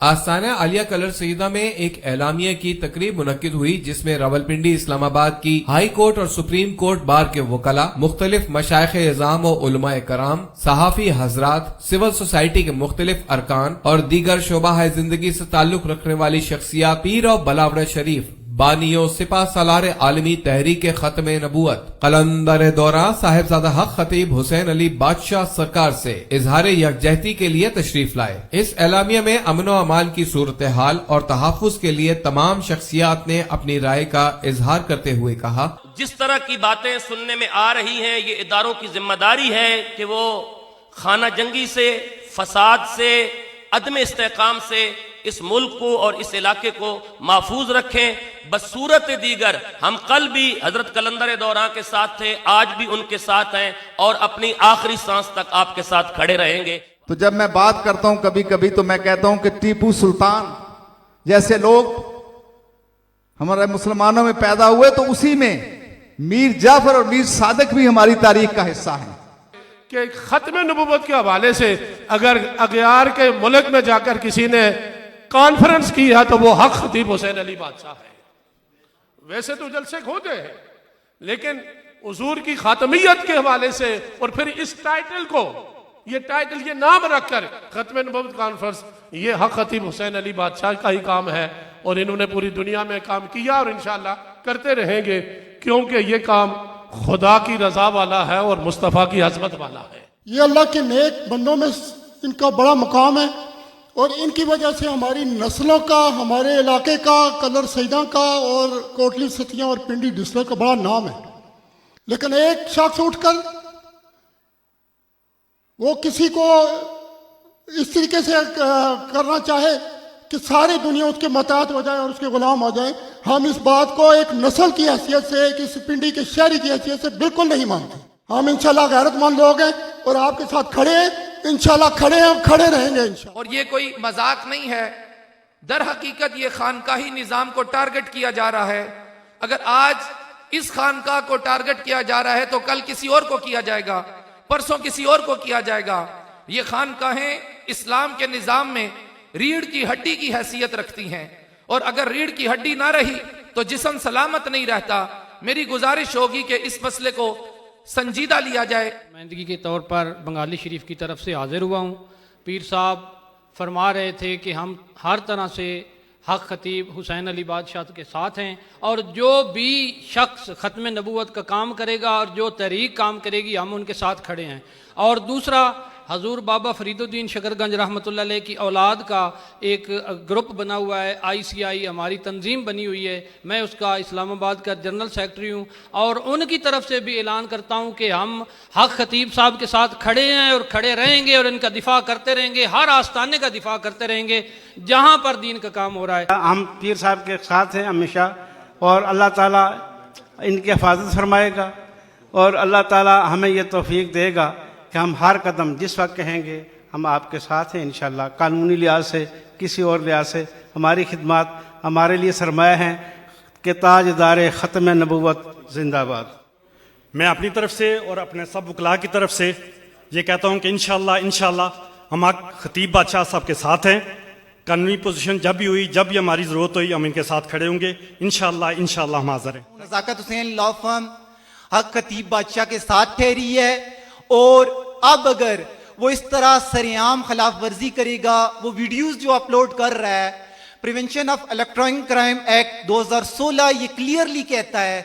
आस्थाना Alia colour Saeeda में एक एलामिया की तकरीब मुनक्किद हुई जिसमें रावलपिंडी इस्लामाबाद की हाई कोर्ट और सुप्रीम कोर्ट बार के वकला, मुख्तलिफ मशाइख इज़ाम और उलमाए कराम, सहाफ़ी हजरात, सिविल सोसाइटी के मुख्तलिफ अरकान और दीगर शोबा जिंदगी से ताल्लुक रखने वाली शख्सियात, पीर और बलावड़ शरीफ, बानियों सिपा सालार आलमी तहरीक खत्म नबूवत कलंदर दौरा साहिबजादा हक खतीब हुसैन अली बादशाह सरकार से इजहार यकजहती के लिए तशरीफ लाए। इस एलामिया में अमन व अमान की सूरत हाल और तहफ़्फ़ुज़ के लिए तमाम शख्सियात ने अपनी राय का इजहार करते हुए कहा, जिस तरह की बातें सुनने में आ रही हैं, ये इदारों की जिम्मेदारी है कि वो खाना जंगी से, फसाद से, अदम इस्तेकाम से इस मुल्क को और इस इलाके को महफूज रखें। बसूरत दीगर हम कल भी हजरत कलंदर दौरा के साथ थे, आज भी उनके साथ हैं और अपनी आखिरी सांस तक आपके साथ खड़े रहेंगे। तो जब मैं बात करता हूं कभी कभी तो मैं कहता हूं कि टीपू सुल्तान जैसे लोग हमारे मुसलमानों में पैदा हुए, तो उसी में मीर जाफर और मीर सादिक भी हमारी तारीख का हिस्सा हैं। कि खत्म नबूवत के हवाले से अगर अगयार के मुल्क में जाकर किसी ने कॉन्फ्रेंस की है तो वो हक खतीब हुसैन अली बादशाह है। वैसे तो जलसे होते हैं, लेकिन हुजूर की खातमियत के हवाले से और फिर इस टाइटल को, ये नाम रखकर खत्म नबूवत कॉन्फ्रेंस, ये हक खतीब हुसैन अली बादशाह का ही काम है और इन्होंने पूरी दुनिया में काम किया और इंशाअल्लाह करते रहेंगे, क्योंकि ये काम खुदा की रजा वाला है और मुस्तफ़ा की अजमत वाला है। ये अल्लाह के नेक बंदों में इनका बड़ा मुकाम है और इनकी वजह से हमारी नस्लों का, हमारे इलाके का, कलर सईदा का और कोटली सतिया और पिंडी डिस्ट्रिक्ट का बड़ा नाम है। लेकिन एक शख्स उठकर वो किसी को इस तरीके से करना चाहे कि सारी दुनिया उसके मुताहत हो जाए और उसके गुलाम हो जाए, हम इस बात को एक नस्ल की हैसियत से, एक इस पिंडी के शहरी की हैसियत से बिल्कुल नहीं मानते। हम इंशाल्लाह गैरतमंद लोग हैं और आपके साथ खड़े हैं, इंशाल्लाह खड़े हैं, खड़े रहेंगे इंशाल्लाह। और ये कोई मजाक नहीं है, दर हकीकत ये खानकाही निज़ाम को टारगेट किया जा रहा है। अगर आज इस खानकाह को टारगेट किया जा रहा है तो कल किसी और को किया जाएगा, परसों किसी और को किया जाएगा। ये खानकाहें इस्लाम के निज़ाम में रीढ़ की हड्डी की हैसियत रखती हैं और अगर रीढ़ की हड्डी ना रही तो जिस्म सलामत नहीं रहता। मेरी गुजारिश होगी कि इस मसले को संजीदा लिया जाए। नुमाइंदगी के तौर पर बंगाली शरीफ की तरफ से हाजिर हुआ हूँ। पीर साहब फरमा रहे थे कि हम हर तरह से हक खतीब हुसैन अली बादशाह के साथ हैं और जो भी शख्स ख़त्म नबूवत का काम करेगा और जो तहरीक काम करेगी हम उनके साथ खड़े हैं। और दूसरा, हजूर बाबा फरीदुद्दीन शकरगंज रहमतुल्लाह अलैह की औलाद का एक ग्रुप बना हुआ है, ICI हमारी तंजीम बनी हुई है, मैं उसका इस्लामाबाद का जनरल सेक्रेटरी हूँ और उनकी तरफ से भी ऐलान करता हूँ कि हम हक खतीब साहब के साथ खड़े हैं और खड़े रहेंगे और इनका दिफा करते रहेंगे, हर आस्थाने का दिफा करते रहेंगे जहाँ पर दीन का काम हो रहा है। हम पीर साहब के साथ हैं हमेशा और अल्लाह ताला इनकी हिफाजत फरमाएगा और अल्लाह ताला हमें ये तौफीक देगा कि हम हर कदम जिस वक्त कहेंगे हम आपके साथ हैं इंशाअल्लाह। कानूनी लिहाज से, किसी और लिहाज से हमारी खिदमत हमारे लिए सरमाया हैं कि ताजदार ख़त्म नबूवत जिंदाबाद। मैं अपनी तरफ से और अपने सब वकला की तरफ से ये कहता हूँ कि इंशाअल्लाह हम खतीब बादशाह साहब के साथ हैं। कानूनी पोजीशन जब भी हुई, जब भी हमारी ज़रूरत हुई, हम इनके साथ खड़े होंगे इंशाअल्लाह हम हाज़िर हैं। नज़ाकत हुसैन लॉ फर्म हक खतीब बादशाह के साथ ठहरी है और अब अगर वो इस तरह सरेआम खिलाफ वर्जी करेगा, वो वीडियोस जो अपलोड कर रहा है, prevention of electronic crime act 2016 ये क्लियरली कहता है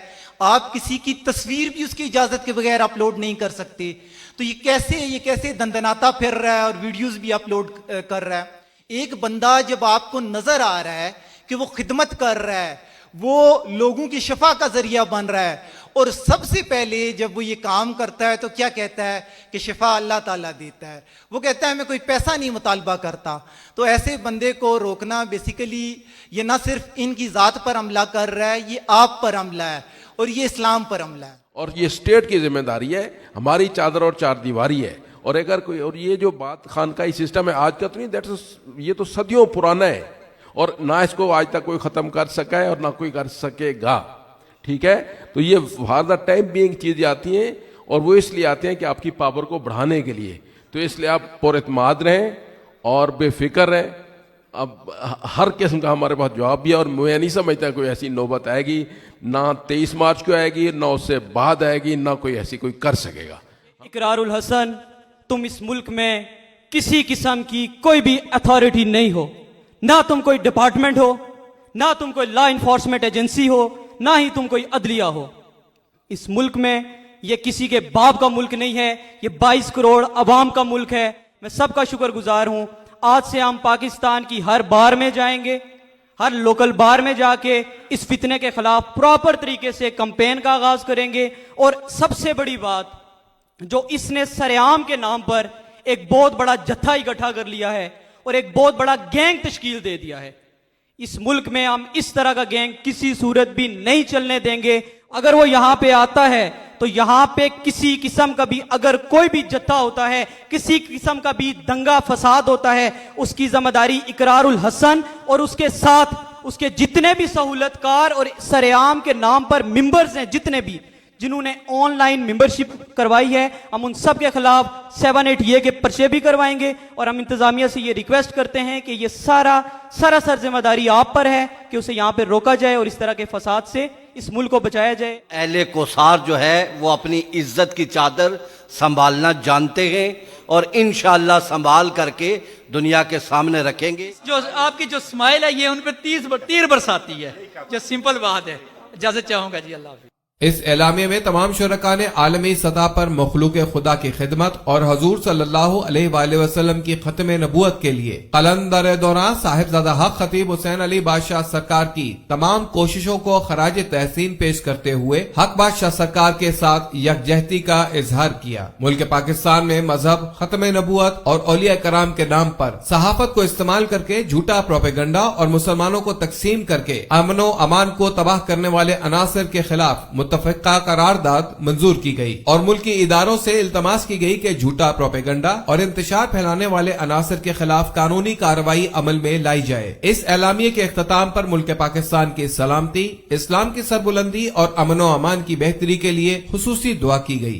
आप किसी की तस्वीर भी उसकी इजाजत के बगैर अपलोड नहीं कर सकते। तो ये कैसे दंदनाता फिर रहा है और वीडियोस भी अपलोड कर रहा है। एक बंदा जब आपको नजर आ रहा है कि वो खिदमत कर रहा है, वो लोगों की शफा का जरिया बन रहा है और सबसे पहले जब वो ये काम करता है तो क्या कहता है कि शिफा अल्लाह ताला देता है। वो कहता है मैं कोई पैसा नहीं मुतालबा करता। तो ऐसे बंदे को रोकना बेसिकली ये ना सिर्फ इनकी ज़ात पर हमला कर रहा है, ये आप पर हमला है और ये इस्लाम पर हमला है और ये स्टेट की जिम्मेदारी है, हमारी चादर और चार दीवारी है। और अगर कोई, और ये जो बात खानकाही सिस्टम है आज का तो नहीं, ये तो सदियों पुराना है और ना इसको आज तक कोई ख़त्म कर सका है और ना कोई कर सकेगा। ठीक है, तो ये फॉर द टाइम बीइंग चीज़ें आती हैं और वो इसलिए आते हैं कि आपकी पावर को बढ़ाने के लिए। तो इसलिए आप पुरइत्माद रहें और बेफिक्र रहें اب ہر قسم کا ہمارے پاس جواب بھی ہے، اور میں نہیں سمجھتا کوئی ایسی نوبت آئے گی، نہ 23 مارچ کو آئے گی، نہ اس سے بعد آئے گی، نہ کوئی ایسی کوئی کر سکے گا۔ اقرار الحسن، تم اس ملک میں کسی قسم کی کوئی بھی اتھارٹی نہیں ہو، نہ تم کوئی ڈپارٹمنٹ ہو، نہ تم کوئی لا انفورسمنٹ ایجنسی ہو، نہ ہی تم کوئی عدلیہ ہو۔ اس ملک میں یہ کسی کے باپ کا ملک نہیں ہے، یہ 22 کروڑ عوام کا ملک ہے۔ میں سب کا شکر گزار ہوں۔ آج سے ہم پاکستان کی ہر بار میں جائیں گے، ہر لوکل بار میں جا کے اس فتنے کے خلاف پراپر طریقے سے کمپین کا آغاز کریں گے۔ اور سب سے بڑی بات، جو اس نے سرعام کے نام پر ایک بہت بڑا جتھا اکٹھا کر لیا ہے اور ایک بہت بڑا گینگ تشکیل دے دیا ہے، اس ملک میں ہم اس طرح کا گینگ کسی صورت بھی نہیں چلنے دیں گے۔ اگر وہ یہاں پہ آتا ہے تو یہاں پہ کسی قسم کا بھی اگر کوئی بھی جتھا ہوتا ہے، کسی قسم کا بھی دنگا فساد ہوتا ہے، اس کی ذمہ داری اقرار الحسن اور اس کے ساتھ اس کے جتنے بھی سہولت کار اور سرعام کے نام پر ممبرز ہیں، جتنے بھی جنہوں نے آن لائن ممبرشپ کروائی ہے، ہم ان سب کے خلاف 7-8 کے پرچے بھی کروائیں گے۔ اور ہم انتظامیہ سے یہ ریکویسٹ کرتے ہیں کہ یہ سراسر ذمہ داری آپ پر ہے کہ اسے یہاں پہ روکا جائے اور اس طرح کے فساد سے اس ملک کو بچایا جائے۔ اہل کوثر جو ہے وہ اپنی عزت کی چادر سنبھالنا جانتے ہیں اور انشاءاللہ سنبھال کر کے دنیا کے سامنے رکھیں گے۔ جو آپ کی جو اسمائل ہے یہ ان پہ تیر برساتی ہے، جو سمپل بات ہے۔ اجازت چاہوں گا جی، اللہ حافظ۔ اس اعلامیہ میں تمام شرکاء نے عالمی سطح پر مخلوق خدا کی خدمت اور حضور صلی اللہ علیہ وآلہ وسلم کی ختم نبوت کے لیے قلندر دوران صاحبزادہ حق خطیب حسین علی بادشاہ سرکار کی تمام کوششوں کو خراج تحسین پیش کرتے ہوئے حق بادشاہ سرکار کے ساتھ یکجہتی کا اظہار کیا۔ ملک پاکستان میں مذہب، ختم نبوت اور اولیاء کرام کے نام پر صحافت کو استعمال کر کے جھوٹا پروپیگنڈا اور مسلمانوں کو تقسیم کر کے امن و امان کو تباہ کرنے والے عناصر کے خلاف متفقہ قرارداد منظور کی گئی اور ملکی اداروں سے التماس کی گئی کہ جھوٹا پروپیگنڈا اور انتشار پھیلانے والے عناصر کے خلاف قانونی کارروائی عمل میں لائی جائے۔ اس اعلامیے کے اختتام پر ملک پاکستان کی سلامتی، اسلام کی سربلندی اور امن و امان کی بہتری کے لیے خصوصی دعا کی گئی۔